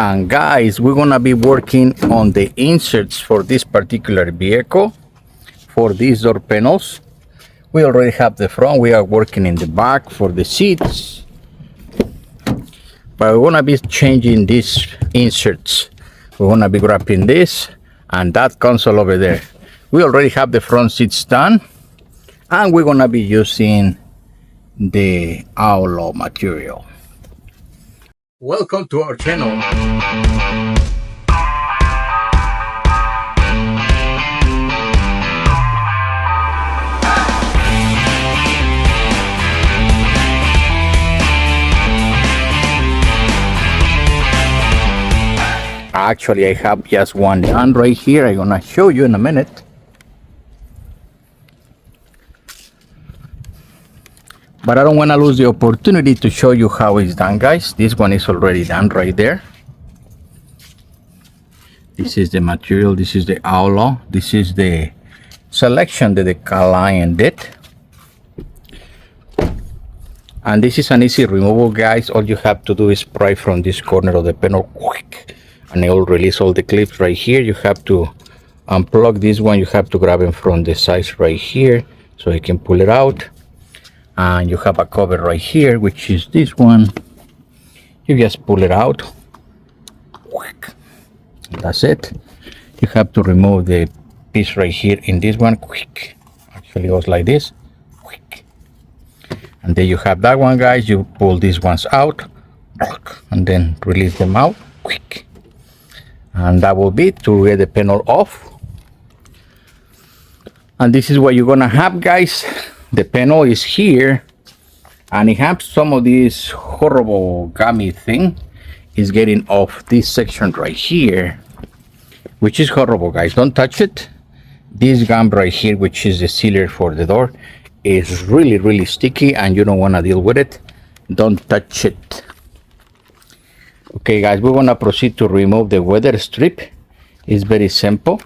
And guys, we're gonna be working on the inserts for this particular vehicle for these door panels. We already have the front, we are working in the back for the seats, but we're gonna be changing these inserts. We're gonna be grabbing this and that console over there. We already have the front seats done, and we're gonna be using the outlaw material. Welcome to our channel. Actually, I have just one done right here. I'm gonna show you in a minute. But I don't want to lose the opportunity to show you how it's done, guys. This one is already done right there. This is the material. This is the outlaw. This is the selection that the client did. And this is an easy removal, guys. All you have to do is pry from this corner of the panel quick, and it will release all the clips right here. You have to unplug this one. You have to grab it from the sides right here so you can pull it out. And you have a cover right here, which is this one. You just pull it out. That's it. You have to remove the piece right here in this one. Quick. Actually, it goes like this. Quick. And then you have that one, guys. You pull these ones out and then release them out. Quick. And that will be to get the panel off. And this is what you're gonna have, guys. The panel is here, and it has some of this horrible gummy thing is getting off this section right here, which is horrible, guys. Don't touch it. This gum right here, which is the sealer for the door, is really sticky, and you don't want to deal with it. Don't touch it. Okay, guys, we're gonna proceed to remove the weather strip. It's very simple.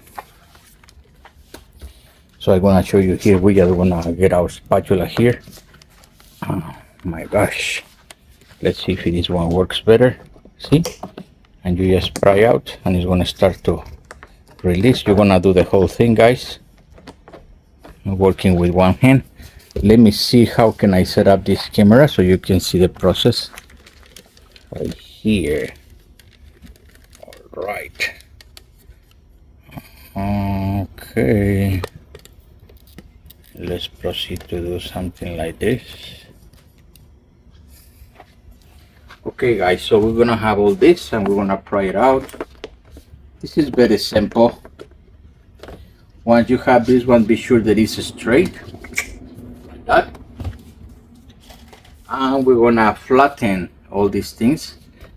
So I'm gonna show you here. We just wanna get our spatula here. Oh my gosh. Let's see if this one works better. See? And you just pry out and it's gonna start to release. You're gonna do the whole thing, guys. I'm working with one hand. Let me see how can I set up this camera so you can see the process right here. All right. Okay. Let's proceed to do something like this. Okay, guys, so we're gonna have all this and we're gonna pry it out. This is very simple. Once you have this one, be sure that it's straight like that, and we're gonna flatten all these things,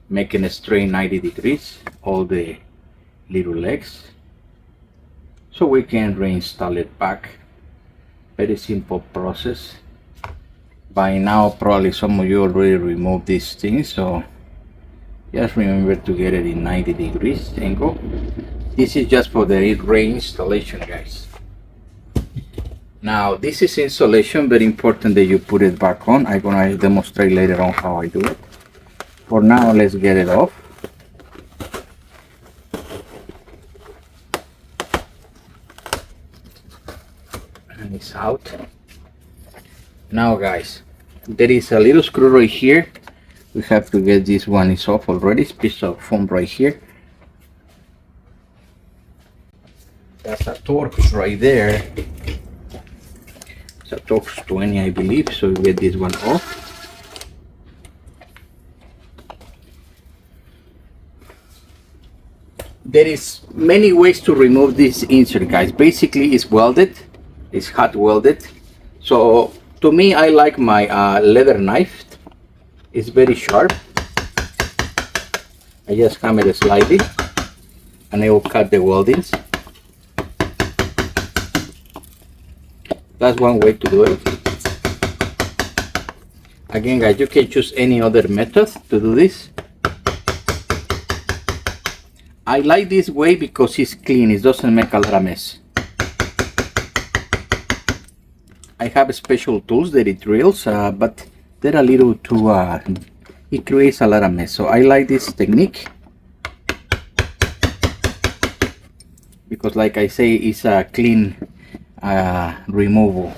making it straight 90 degrees, all the little legs, so we can reinstall it back. Very simple process. By now probably some of you already removed these things, so just remember to get it in 90 degrees angle. This is just for the reinstallation, guys. Now this is insulation, very important that you put it back on. I'm gonna demonstrate later on how I do it. For now, let's get it off. And it's out. Now, guys, there is a little screw right here. We have to get this one is off already. It's a piece of foam right here. That's a Torx right there. It's a Torx 20, I believe. So we get this one off. There is many ways to remove this insert, guys. Basically, it's welded. It's hot welded. So to me, I like my leather knife. It's very sharp. I just hammer it slightly and I will cut the weldings. That's one way to do it. Again, guys, you can choose any other method to do this. I like this way because it's clean. It doesn't make a lot of mess. I have special tools that it drills, but they're a little too, it creates a lot of mess. So I like this technique. because like I say, it's a clean removal.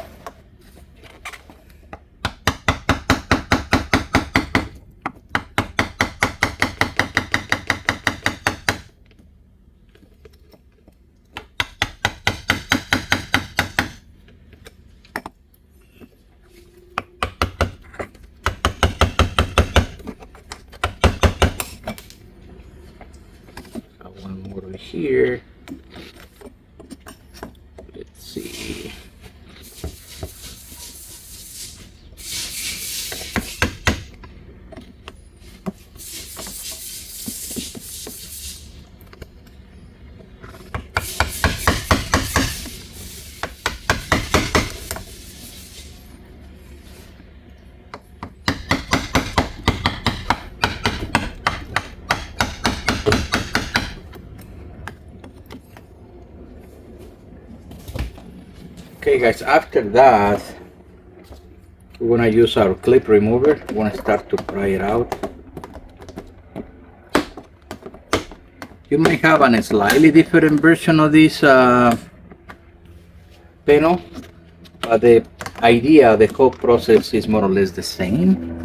One more here. Let's see. Okay guys, after that we're gonna use our clip remover. We're gonna start to pry it out. You may have a slightly different version of this panel, but the idea, the whole process is more or less the same.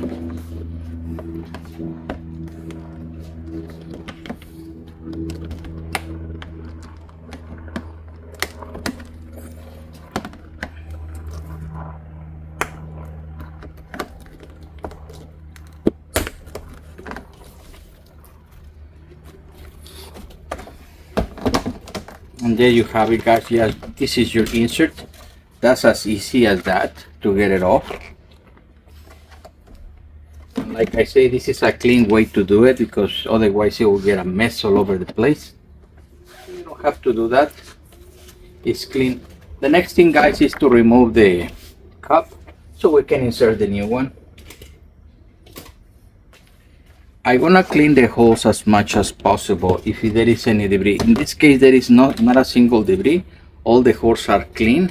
And there you have it guys. Yes, this is your insert. That's as easy as that to get it off. And like I say, this is a clean way to do it, because otherwise you will get a mess all over the place. You don't have to do that. It's clean. The next thing guys is to remove the cup so we can insert the new one. I'm gonna clean the holes as much as possible if there is any debris. In this case there is not a single debris. All the holes are clean,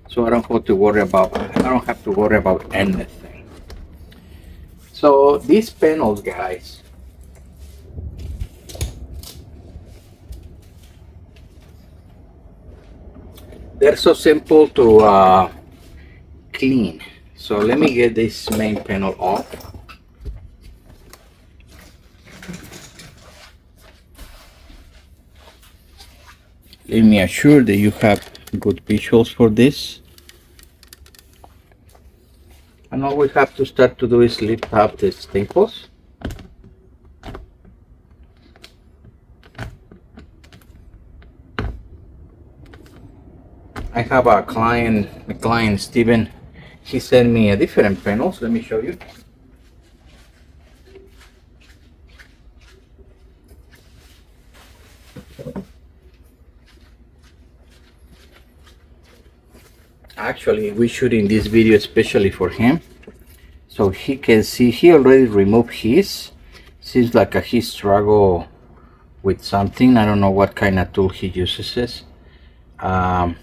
so I don't have to worry about anything. So these panels guys, they're so simple to clean. So let me get this main panel off. Let me assure that you have good visuals for this. And all we have to start to do is lift up the staples. I have a client Steven. He sent me a different panels. Let me show you. Actually, we're shooting this video especially for him, so he can see. He already removed his. Seems like he struggled with something. I don't know what kind of tool he uses. I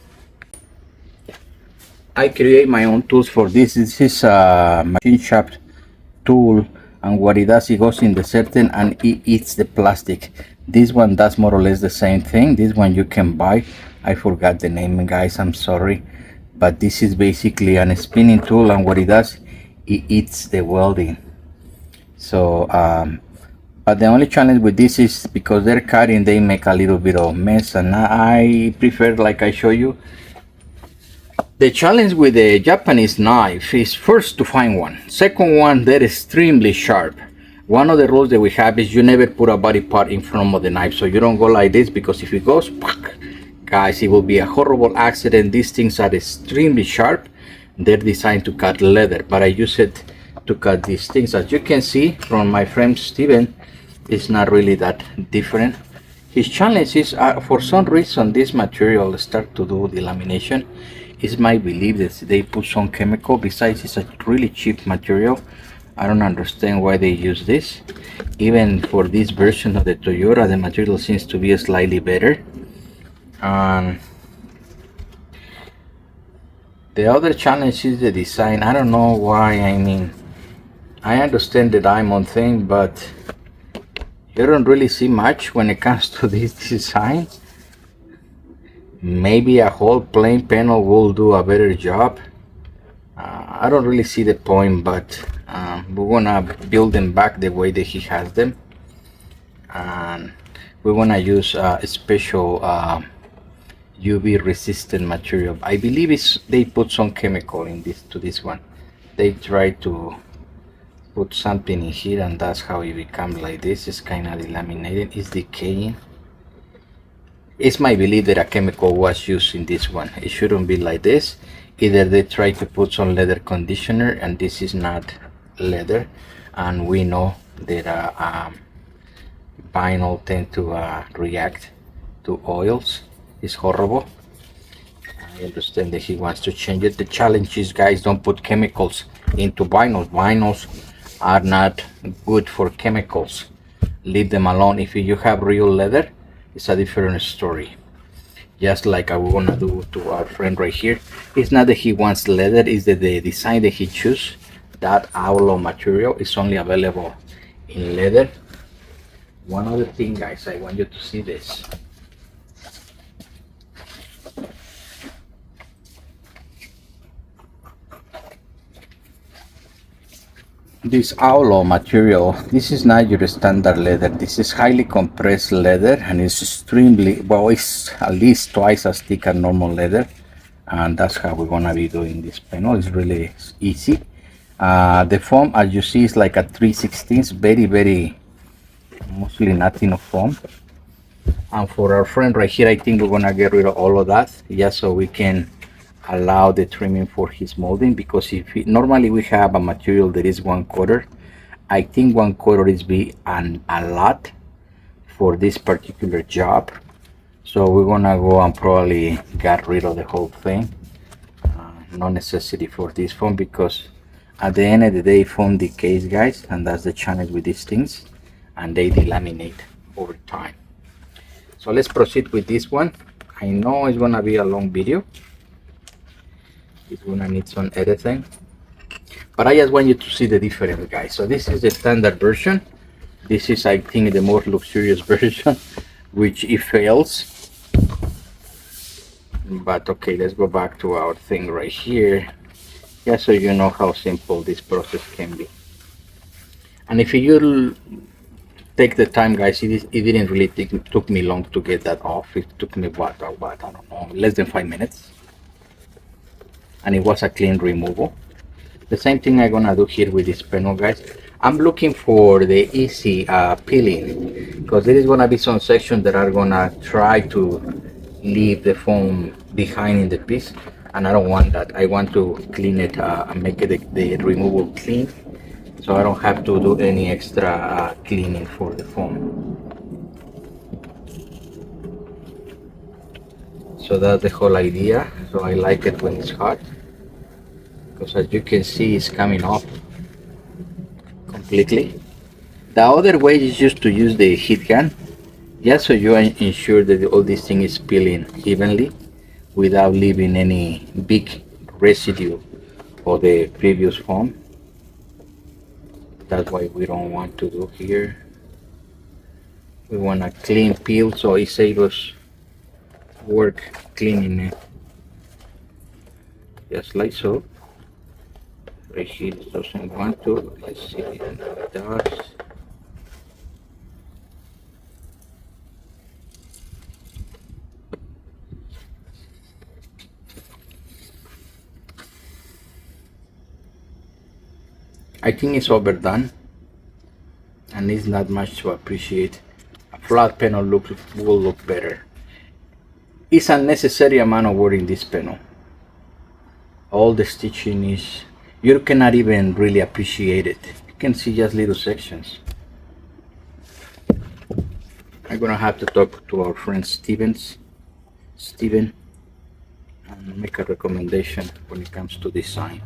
create my own tools for this. This is a machine shop tool, and what it does, it goes in the certain and it eats the plastic. This one does more or less the same thing. This one you can buy. I forgot the name guys, I'm sorry. But this is basically a spinning tool, and what it does, it eats the welding. So but the only challenge with this is because they're cutting, they make a little bit of mess, and I prefer, like I show you, the challenge with the Japanese knife is first to find one. Second one, they're extremely sharp. One of the rules that we have is you never put a body part in front of the knife, so you don't go like this, because if it goes, guys, it will be a horrible accident. These things are extremely sharp. They're designed to cut leather, but I use it to cut these things. As you can see from my friend Steven, it's not really that different. His challenge is for some reason this material start to do the lamination. It's my belief that they put some chemical. Besides, it's a really cheap material. I don't understand why they use this. Even for this version of the Toyota, the material seems to be slightly better. The other challenge is the design. I don't know why. I mean, I understand the diamond thing, but you don't really see much when it comes to this design. Maybe a whole plain panel will do a better job. I don't really see the point, but we're gonna build them back the way that he has them, and we're gonna use a special UV resistant material. I believe they put some chemical in this one. They try to put something in here, and that's how it becomes like this. It's kind of delaminated, it's decaying. It's my belief that a chemical was used in this one. It shouldn't be like this. Either they try to put some leather conditioner, and this is not leather, and we know that vinyl tend to react to oils. It's horrible. I understand that he wants to change it. The challenge is, guys, don't put chemicals into vinyls. Vinyls are not good for chemicals. Leave them alone. If you have real leather, it's a different story. Just like I was gonna do to our friend right here. It's not that he wants leather, it's that the design that he choose, that outlaw material, is only available in leather. One other thing, guys, I want you to see this. This outlaw material, this is not your standard leather. This is highly compressed leather, and it's extremely, well, it's at least twice as thick as normal leather, and that's how we're gonna be doing this panel. It's really easy. The foam, as you see, is like a 3/16, very mostly nothing of foam. And for our friend right here, I think we're gonna get rid of all of that, just so we can allow the trimming for his molding, because normally we have a material that is 1/4. I think 1/4 is a lot for this particular job, so we're gonna go and probably get rid of the whole thing. No necessity for this foam, because at the end of the day, foam decays, guys, and that's the challenge with these things, and they delaminate over time. So let's proceed with this one. I know it's gonna be a long video. It's gonna need some editing, but I just want you to see the difference, guys. So this is the standard version. This is, I think, the more luxurious version, which it fails. But okay, let's go back to our thing right here, just so you know how simple this process can be. And if you take the time, guys, it didn't really took me long to get that off. It took me what, I don't know, less than 5 minutes. And it was a clean removal. The same thing I'm gonna do here with this panel, guys. I'm looking for the easy peeling, because there is gonna be some sections that are gonna try to leave the foam behind in the piece, and I don't want that. I want to clean it and make it the removal clean, so I don't have to do any extra cleaning for the foam. So that's the whole idea. So I like it when it's hot, because as you can see, it's coming off completely. The other way is just to use the heat gun, just so you ensure that all this thing is peeling evenly without leaving any big residue of the previous foam. That's why we don't want to do here. We want a clean peel, so it saves us work cleaning it, just like so. Right here it doesn't want to. Let's see if it does. I think it's overdone, and it's not much to appreciate. A flat panel will look better. It's a necessary amount of work in this panel. All the stitching is, you cannot even really appreciate it. You can see just little sections. I'm gonna have to talk to our friend Steven, and make a recommendation when it comes to design.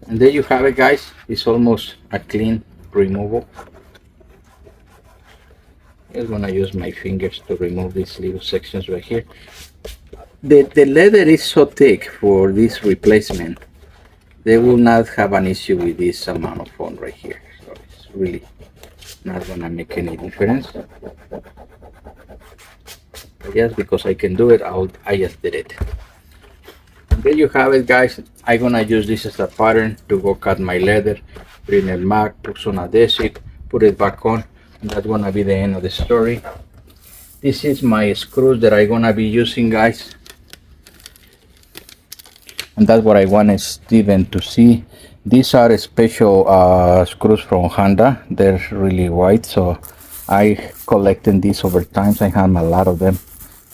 And there you have it, guys. It's almost a clean removal. I'm just gonna use my fingers to remove these little sections right here. The leather is so thick for this replacement, they will not have an issue with this amount of foam right here. So it's really Not gonna make any difference. Just because I can do it, I just did it. And there you have it, guys. I'm gonna use this as a pattern to go cut my leather, bring it back, put some adhesive, put it back on, and that's gonna be the end of the story. This is my screws that I'm gonna be using, guys, and that's what I wanted Steven to see. These are special screws from Honda. They're really white, so I collected these over time. I have a lot of them.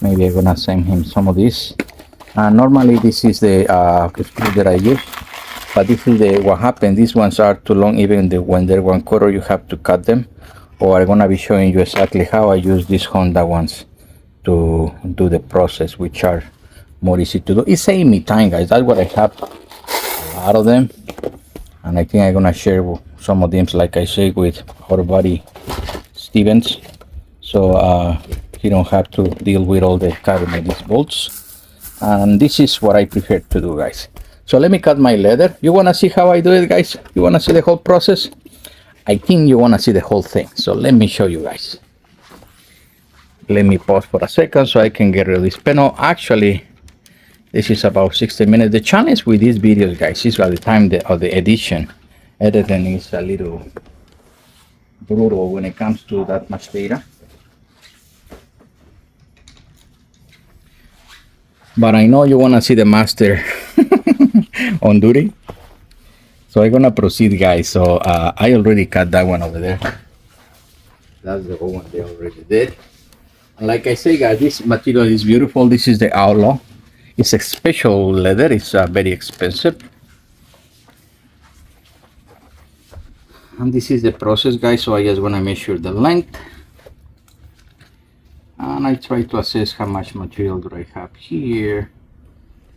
Maybe I'm gonna send him some of these. Normally this is the screw that I use, but this is the what happened. These ones are too long. Even when they're 1/4, you have to cut them. Or I'm gonna be showing you exactly how I use these Honda ones to do the process, which are more easy to do. It's saving me time, guys. That's what I have, a lot of them, and I think I'm gonna share some of them, like I say, with our buddy Stevens, so you don't have to deal with all the cabinet these bolts. And this is what I prefer to do, guys. So let me cut my leather. You want to see how I do it, guys? You want to see the whole process? I think you want to see the whole thing, so let me show you guys. Let me pause for a second so I can get rid of this panel. Actually, this is about 60 minutes. The challenge with these videos, guys, is by the time of the editing is a little brutal when it comes to that much data. But I know you want to see the master on duty. So I'm gonna proceed, guys. So I already cut that one over there. That's the whole one they already did. And like I say, guys, this material is beautiful. This is the Outlaw. It's a special leather. It's very expensive. And this is the process, guys. So I just want to measure the length. And I try to assess how much material do I have here.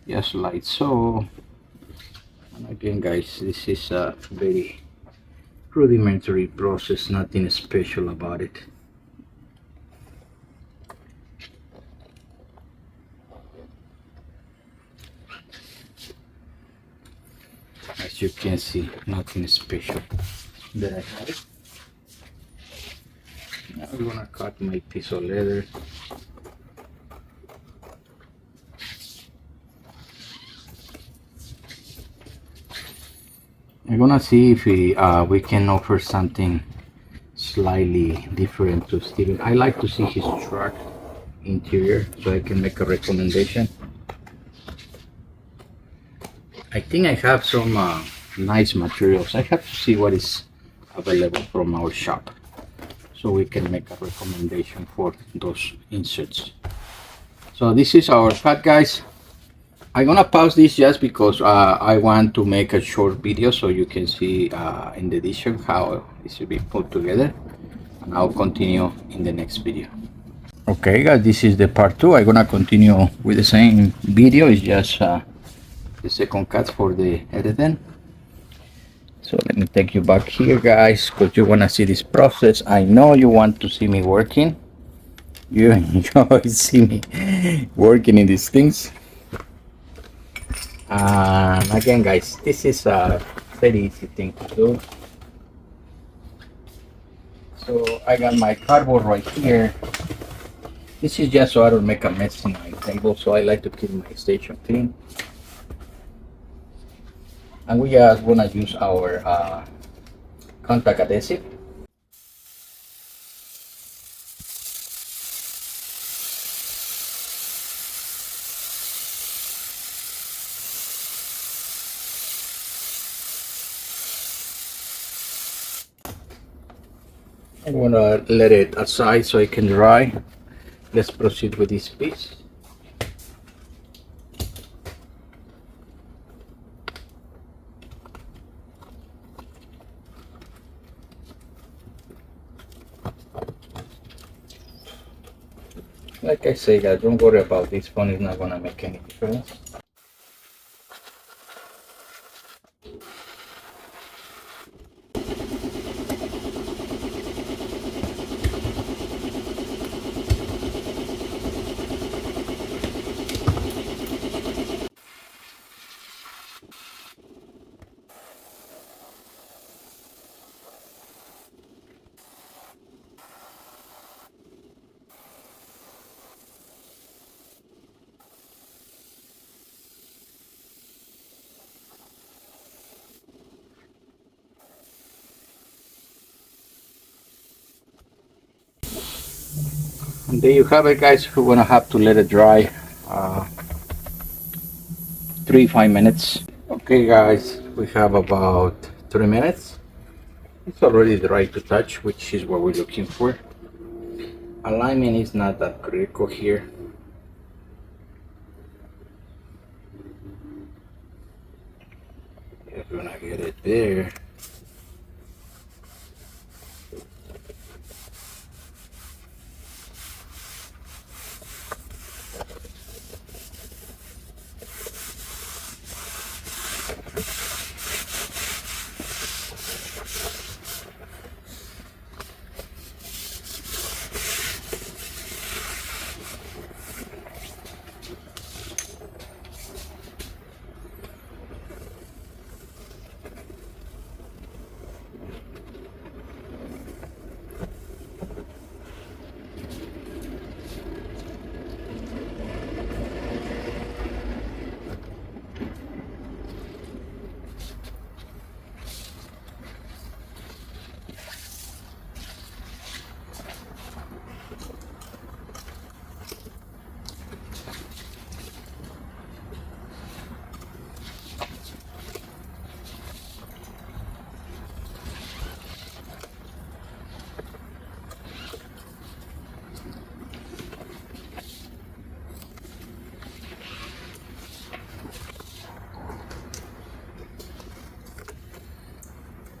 Just like so. And again, guys, this is a very rudimentary process, nothing special about it. As you can see, nothing special that I have. Now I'm gonna cut my piece of leather. I'm gonna see if we can offer something slightly different to Steven. I like to see his truck interior so I can make a recommendation. I think I have some nice materials. I have to see what is available from our shop so we can make a recommendation for those inserts. So this is our cut, guys. I'm gonna pause this just because I want to make a short video so you can see in the edition how it should be put together, and I'll continue in the next video. Okay, guys, this is the part 2. I'm gonna continue with the same video. It's just the second cut for the editing. So let me take you back here, guys, because you want to see this process. I know you want to see me working. You enjoy see me working in these things. And again, guys, this is a very easy thing to do. So I got my cardboard right here. This is just so I don't make a mess in my table, so I like to keep my station clean. And we just want to use our contact adhesive. I'm gonna let it aside so it can dry. Let's proceed with this piece. Like I say, guys, don't worry about this one. It's not gonna make any difference. And there you have it, guys. We're gonna have to let it dry 3-5 minutes. Okay guys, we have about 3 minutes. It's already dry to touch, which is what we're looking for. Alignment is not that critical here. We're gonna get it there.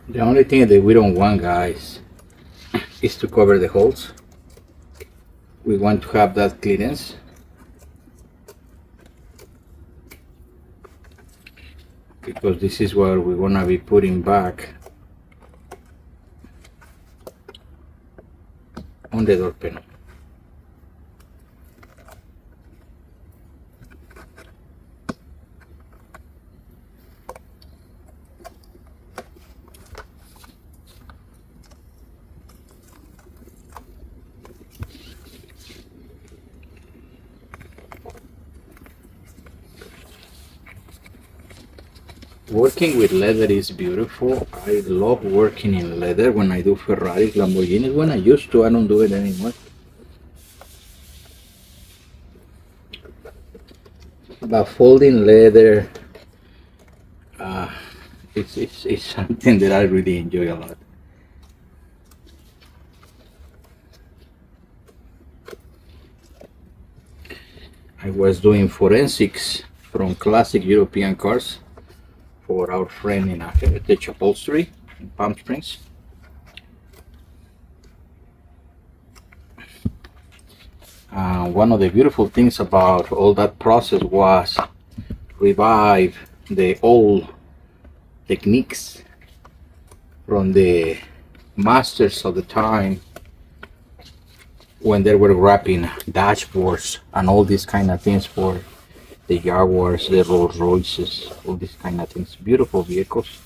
The only thing that we don't want, guys, is to cover the holes. We want to have that clearance. Because this is what we're gonna be putting back on the door panel. Working with leather is beautiful. I love working in leather when I do Ferraris, Lamborghinis. When I used to, I don't do it anymore. But folding leather, it's something that I really enjoy a lot. I was doing forensics from classic European cars for our friend in Heritage Upholstery in Palm Springs. One of the beautiful things about all that process was revive the old techniques from the masters of the time when they were wrapping dashboards and all these kind of things for the Jaguars, the Rolls Royces, all these kind of things. Beautiful vehicles.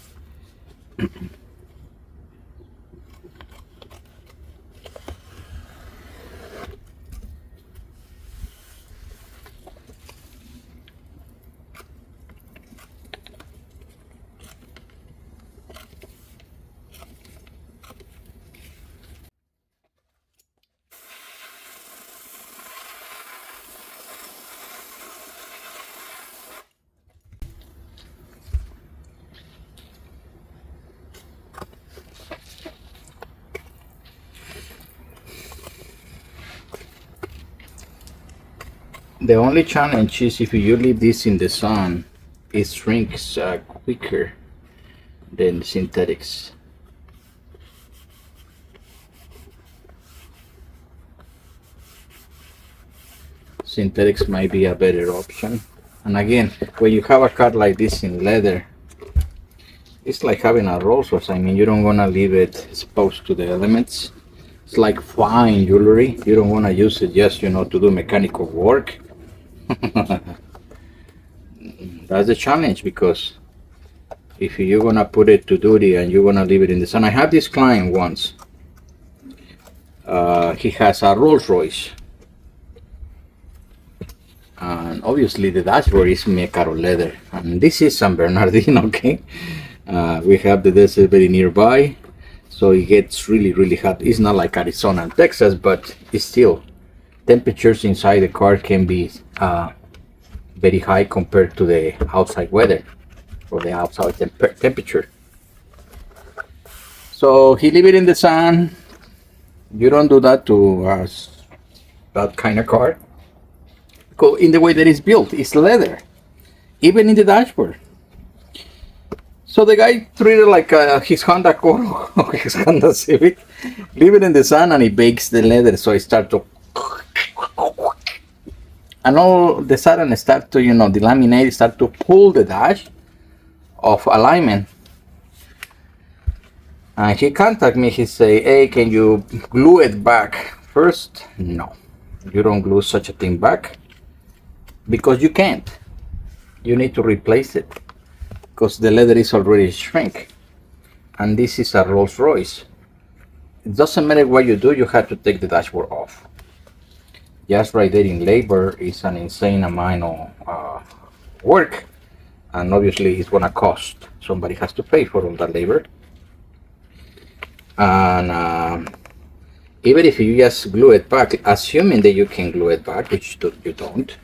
The only challenge is if you leave this in the sun, it shrinks quicker than synthetics. Synthetics might be a better option. And again, when you have a car like this in leather, it's like having a Rolls Royce. I mean, you don't want to leave it exposed to the elements. It's like fine jewelry. You don't want to use it just, to do mechanical work. That's the challenge, because if you're gonna put it to duty and you're gonna leave it in the sun. I have this client once. He has a Rolls Royce, and obviously the dashboard is made out of leather, and this is San Bernardino. Okay, we have the desert very nearby, So it gets really, really hot. It's not like Arizona and Texas, but it's still, temperatures inside the car can be very high compared to the outside weather or the outside temperature. So he leave it in the sun. You don't do that to that kind of car. In the way that it's built, it's leather, even in the dashboard. So the guy treated like his Honda Accord or his Honda Civic, leave it in the sun and he bakes the leather, so it starts to, and all of the sudden it start to, the laminate start to pull the dash of alignment. And he contact me, he say, hey, can you glue it back? First, no, you don't glue such a thing back because you can't. You need to replace it because the leather is already shrink. And this is a Rolls Royce. It doesn't matter what you do, you have to take the dashboard off. Just right there in labor is an insane amount of work, and obviously it's gonna cost. Somebody has to pay for all that labor. And even if you just glue it back, assuming that you can glue it back, which you don't,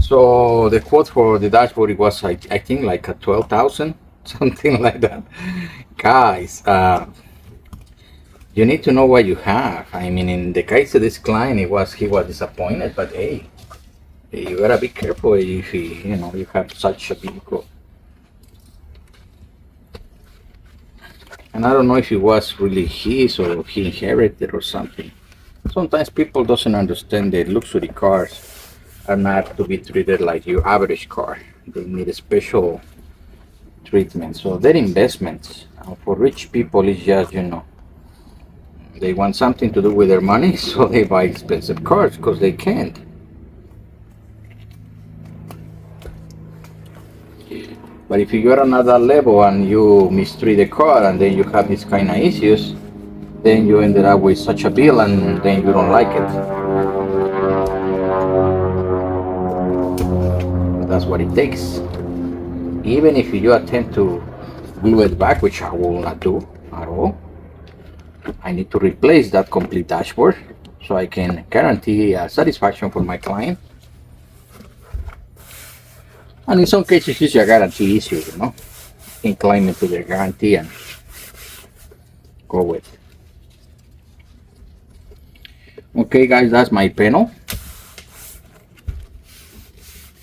so the quote for the dashboard, it was I think like a 12,000, something like that. Guys, you need to know what you have. I mean, in the case of this client, he was disappointed, but hey, you gotta be careful if you have such a vehicle. And I don't know if it was really his or he inherited or something. Sometimes people doesn't understand that luxury cars are not to be treated like your average car. They need a special treatment. So their investments for rich people is just, they want something to do with their money, so they buy expensive cars because they can't. But if you are on another level and you mistreat the car and then you have these kind of issues, then you ended up with such a bill and then you don't like it. But that's what it takes. Even if you attempt to glue it back, which I will not do at all, I need to replace that complete dashboard so I can guarantee satisfaction for my client. And in some cases, it's a guarantee issue, You can claim it to their guarantee and go with it. Okay, guys, that's my panel.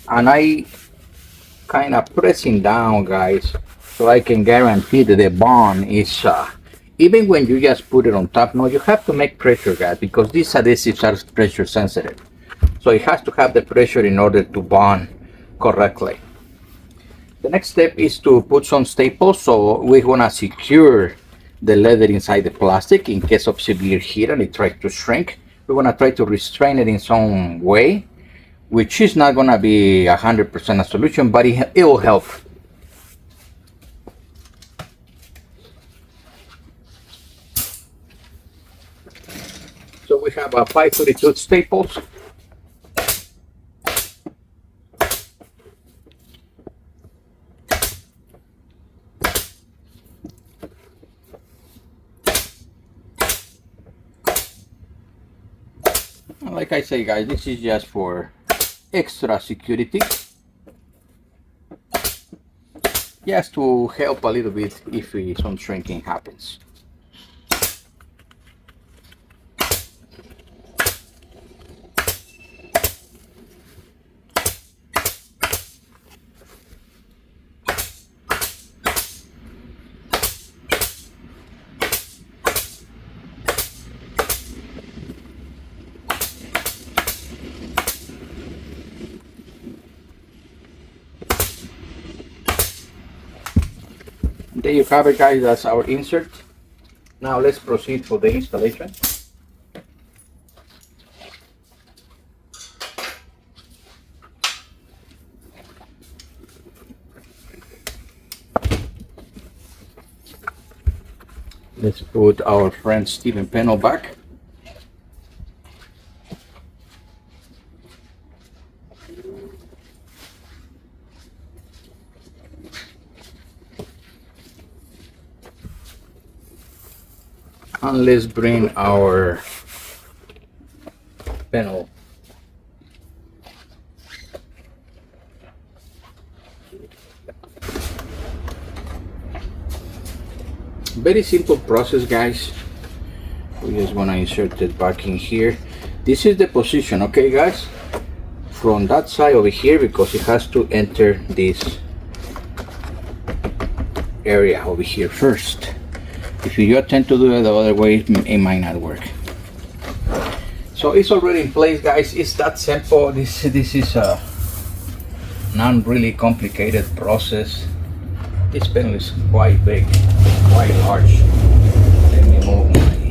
And I kind of pressing down, guys, so I can guarantee that the bond is, even when you just put it on top, no, you have to make pressure, guys, because these adhesives are pressure sensitive. So it has to have the pressure in order to bond correctly. The next step is to put some staples, so we want to secure the leather inside the plastic in case of severe heat and it tries to shrink. We want to try to restrain it in some way, which is not going to be 100% a solution, but it will help. So we have a 532 staples. Like I say, guys, this is just for extra security, just to help a little bit if some shrinking happens. There you have it, guys. That's our insert. Now let's proceed for the installation. Let's put our friend Steven panel back. And let's bring our panel. Very simple process, guys. We just want to insert it back in here. This is the position, okay guys, from that side over here, because it has to enter this area over here first. If you attempt to do it the other way, it might not work. So it's already in place, guys. It's that simple. This is a non really complicated process. This panel is quite big, quite large. Let me move my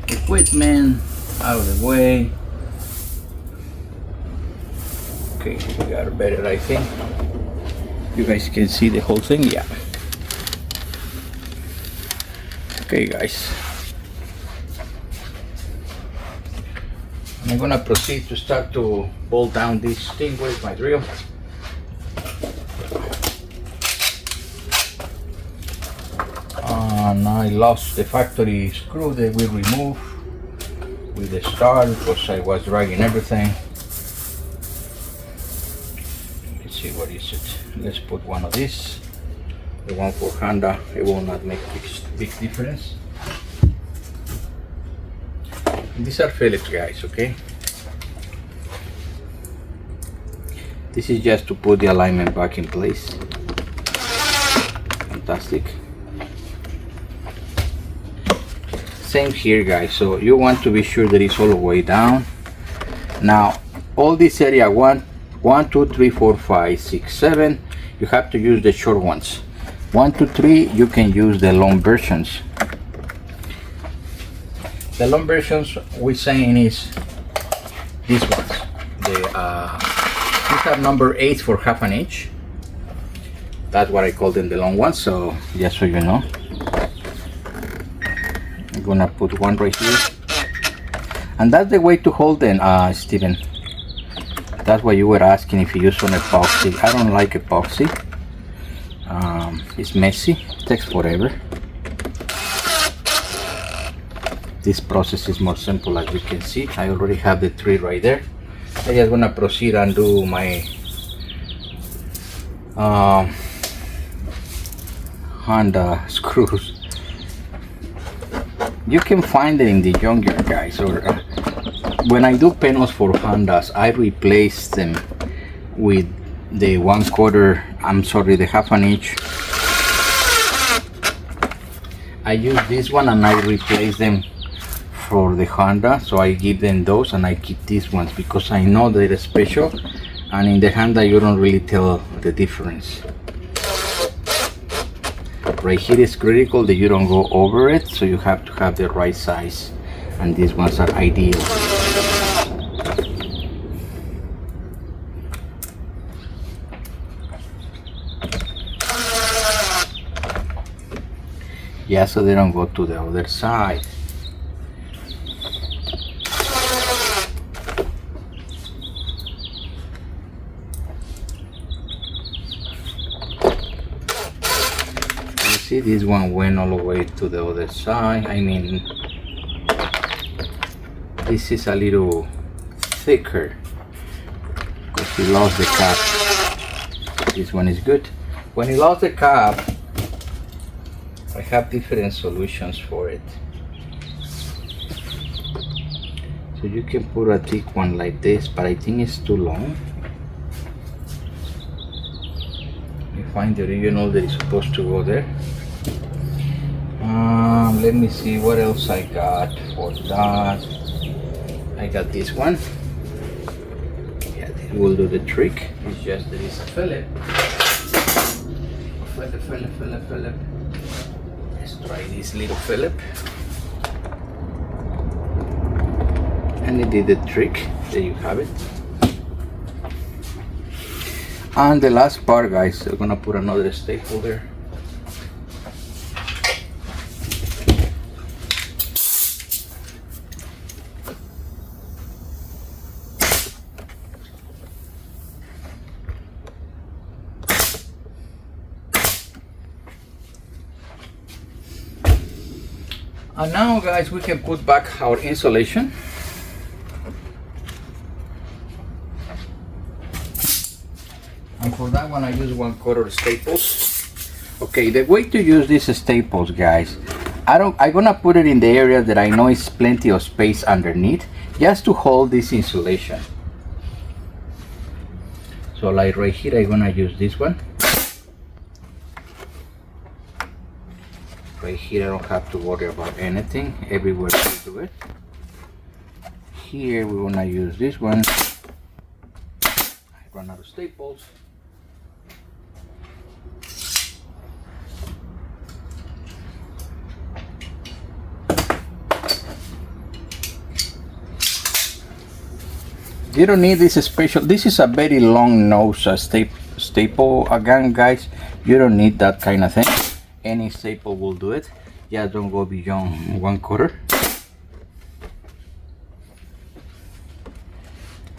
equipment out of the way. Okay, we got it better, I think. You guys can see the whole thing, yeah. Okay, guys. I'm gonna proceed to start to bolt down this thing with my drill. And I lost the factory screw that we removed with the start because I was dragging everything. Let's see, what is it? Let's put one of these. The one for Honda, it will not make big difference. These are Phillips, guys, okay? This is just to put the alignment back in place. Fantastic. Same here, guys. So you want to be sure that it's all the way down. Now, all this area 1, 2, 3, 4, 5, 6, 7, you have to use the short ones. 1, 2, 3, you can use the long versions. The long versions we're saying is these ones. These are number 8 for half an inch. That's what I call them, the long ones. So just so you know, I'm gonna put one right here, and that's the way to hold them, Steven. That's why you were asking if you use on epoxy. I don't like epoxy. It's messy, it takes forever. This process is more simple, as you can see. I already have the 3 right there. I'm just gonna proceed and do my Honda screws. You can find it in the junkyard, guys, or when I do panels for Hondas, I replace them with the 1/4, the half an inch. I use this one and I replace them for the Honda, so I give them those and I keep these ones because I know they're special, and in the Honda you don't really tell the difference. Right here is critical that you don't go over it, so you have to have the right size, and these ones are ideal. Yeah, so they don't go to the other side. You see, this one went all the way to the other side. I mean, this is a little thicker because he lost the cap. This one is good. When he lost the cap, I have different solutions for it. So you can put a thick one like this, but I think it's too long. You find the original that is supposed to go there. Let me see what else I got for that. I got this one. Yeah, this will do the trick. It's just that it's a Phillip. Phillip. Let's try this little Phillip. And it did the trick. There you have it. And the last part, guys, we're gonna put another staple there. And now guys, we can put back our insulation. And for that one I use 1/4 staples. Okay, the way to use these staples, guys, I'm gonna put it in the area that I know is plenty of space underneath, just to hold this insulation. So like right here, I'm gonna use this one. Right here, I don't have to worry about anything. Everywhere I do it. Here, we're gonna use this one. I run out of staples. You don't need this special. This is a very long nose staple. Again, guys, you don't need that kind of thing. Any staple will do it. Yeah, don't go beyond 1/4.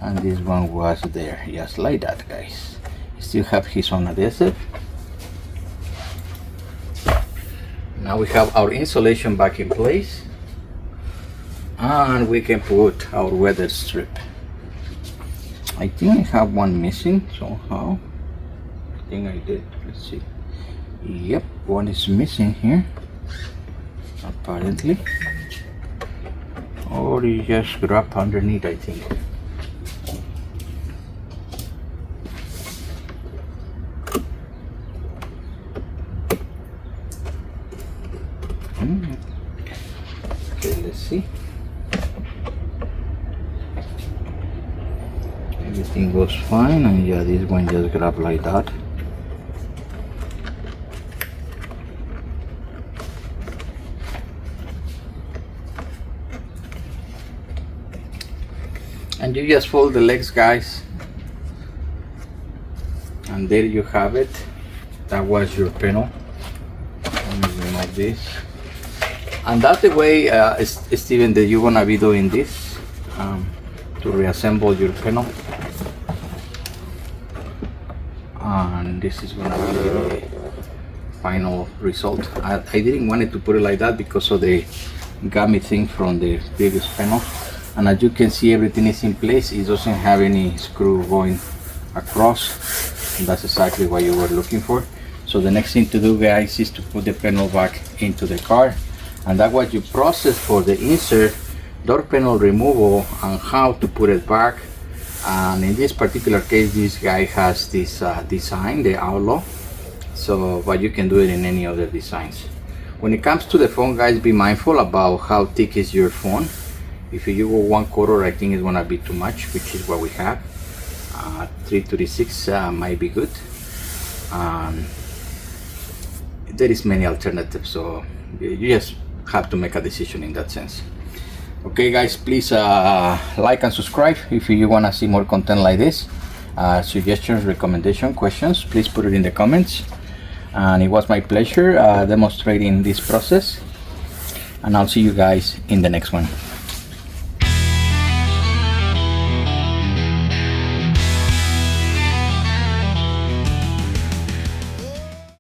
And this one was there, just like that, guys. Still have his own adhesive. Now we have our insulation back in place, and we can put our weather strip. I think I have one missing somehow. I think I did. Let's see. Yep, one is missing here, apparently. Or you just grab underneath, I think. Okay, let's see. Everything goes fine, and yeah, this one just grab like that. And you just fold the legs, guys, and there you have it. That was your panel. Let me remove this. And that's the way, Steven, that you're gonna be doing this to reassemble your panel. And this is gonna be the final result. I didn't want it to put it like that because of the gummy thing from the previous panel. And as you can see, everything is in place. It doesn't have any screw going across. And that's exactly what you were looking for. So the next thing to do, guys, is to put the panel back into the car. And that's what you process for the insert, door panel removal, and how to put it back. And in this particular case, this guy has this design, the outlaw. So, but you can do it in any other designs. When it comes to the phone, guys, be mindful about how thick is your phone. If you go 1/4, I think it's gonna be too much, which is what we have. 336 might be good. There is many alternatives, so you just have to make a decision in that sense. Okay, guys, please like and subscribe if you wanna see more content like this. Suggestions, recommendation, questions, please put it in the comments. And it was my pleasure demonstrating this process. And I'll see you guys in the next one.